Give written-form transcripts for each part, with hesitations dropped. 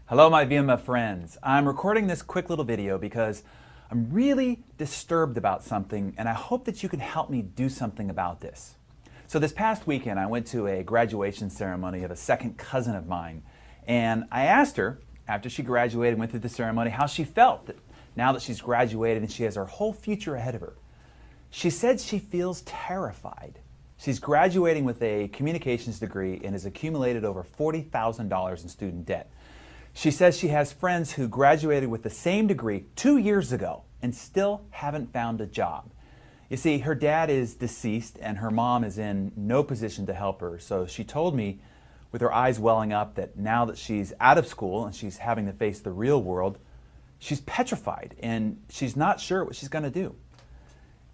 Hello my vemma friends. I'm recording this quick little video because I'm really disturbed about something and I hope that you can help me do something about this. So this past weekend I went to a graduation ceremony of a second cousin of mine, and I asked her after she graduated and went through the ceremony how she felt now that she's graduated and she has her whole future ahead of her. She said she feels terrified. She's graduating with a communications degree and has accumulated over $40,000 in student debt. She says she has friends who graduated with the same degree 2 years ago and still haven't found a job. You see, her dad is deceased and her mom is in no position to help her, so she told me with her eyes welling up that now that she's out of school and she's having to face the real world, she's petrified and she's not sure what she's going to do.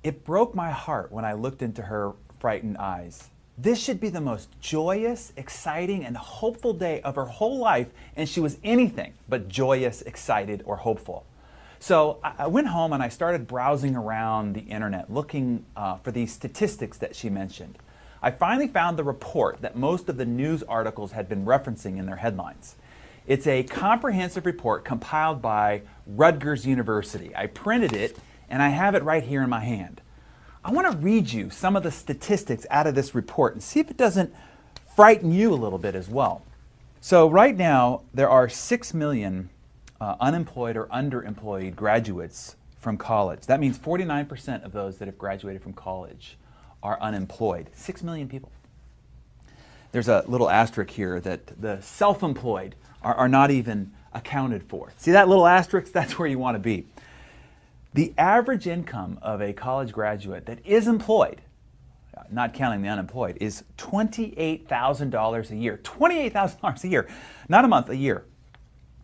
It broke my heart when I looked into her frightened eyes. This should be the most joyous, exciting, and hopeful day of her whole life, and she was anything but joyous, excited, or hopeful. So I went home and I started browsing around the internet looking for these statistics that she mentioned. I finally found the report that most of the news articles had been referencing in their headlines. It's a comprehensive report compiled by Rutgers University. I printed it and I have it right here in my hand. I want to read you some of the statistics out of this report and see if it doesn't frighten you a little bit as well. So right now there are 6 million unemployed or underemployed graduates from college. That means 49% of those that have graduated from college are unemployed. 6 million people. There's a little asterisk here that the self-employed are not even accounted for. See that little asterisk? That's where you want to be. The average income of a college graduate that is employed, not counting the unemployed, is $28,000 a year. $28,000 a year, not a month, a year.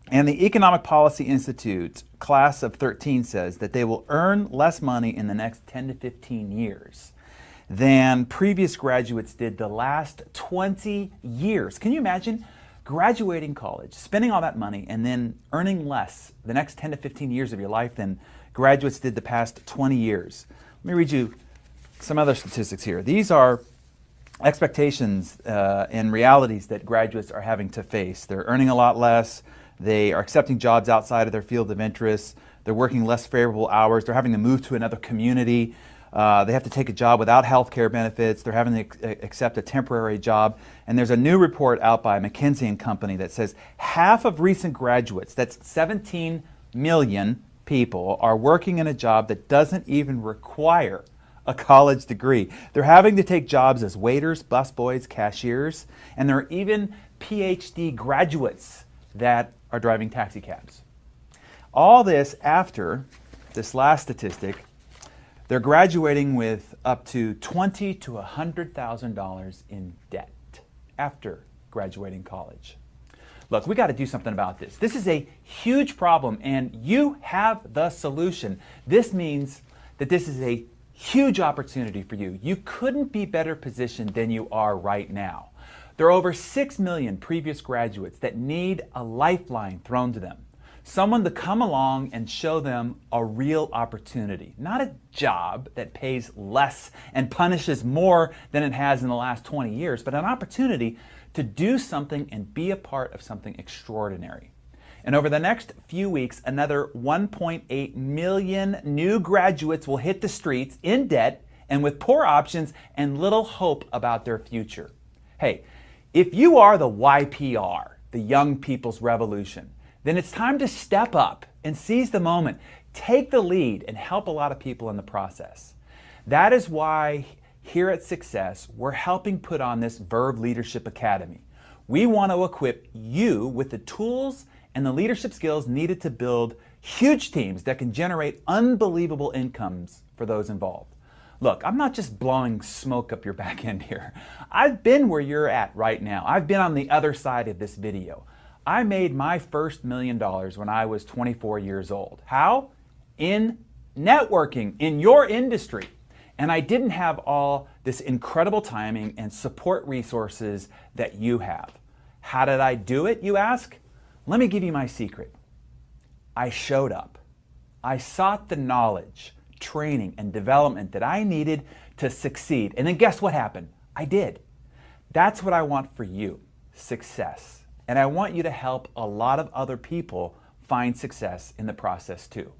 And the Economic Policy Institute class of 13 says that they will earn less money in the next 10 to 15 years than previous graduates did the last 20 years. Can you imagine graduating college, spending all that money, and then earning less the next 10 to 15 years of your life than graduates did the past 20 years? Let me read you some other statistics here. These are expectations and realities that graduates are having to face. They're earning a lot less. They are accepting jobs outside of their field of interest. They're working less favorable hours. They're having to move to another community. They have to take a job without health care benefits. They're having to accept a temporary job. And there's a new report out by McKinsey & Company that says half of recent graduates, that's 17 million people, are working in a job that doesn't even require a college degree. They're having to take jobs as waiters, busboys, cashiers, and there are even PhD graduates that are driving taxi cabs. All this after this last statistic, they're graduating with up to $20,000 to $100,000 in debt after graduating college. Look, we got to do something about this. This is a huge problem and you have the solution. This means that this is a huge opportunity for you. You couldn't be better positioned than you are right now. There are over 6 million previous graduates that need a lifeline thrown to them. Someone to come along and show them a real opportunity, not a job that pays less and punishes more than it has in the last 20 years, but an opportunity to do something and be a part of something extraordinary. And over the next few weeks, another 1.8 million new graduates will hit the streets in debt and with poor options and little hope about their future. Hey, if you are the YPR, the Young People's Revolution, then it's time to step up and seize the moment, take the lead, and help a lot of people in the process. That is why here at Success, we're helping put on this Verve Leadership Academy. We want to equip you with the tools and the leadership skills needed to build huge teams that can generate unbelievable incomes for those involved. Look, I'm not just blowing smoke up your back end here. I've been where you're at right now. I've been on the other side of this video. I made my first $1 million when I was 24 years old. How? In networking, in your industry. And I didn't have all this incredible timing and support resources that you have. How did I do it, you ask? Let me give you my secret. I showed up. I sought the knowledge, training, and development that I needed to succeed. And then guess what happened? I did. That's what I want for you, success. and I want you to help a lot of other people find success in the process too.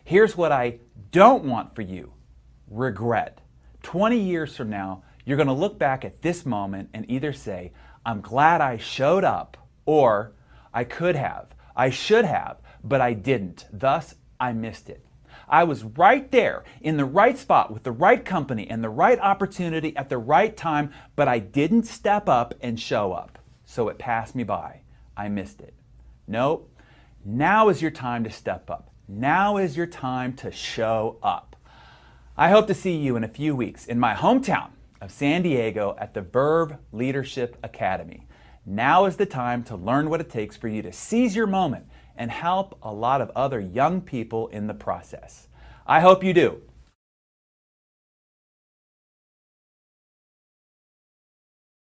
Here's what I don't want for you: regret. 20 years from now, you're going to look back at this moment and either say, I'm glad I showed up, or I could have, I should have, but I didn't. Thus, I missed it. I was right there in the right spot with the right company and the right opportunity at the right time, but I didn't step up and show up. So it passed me by. I missed it. Nope. Now is your time to step up. Now is your time to show up. I hope to see you in a few weeks in my hometown of San Diego at the Verve Leadership Academy. Now is the time to learn what it takes for you to seize your moment and help a lot of other young people in the process. I hope you do.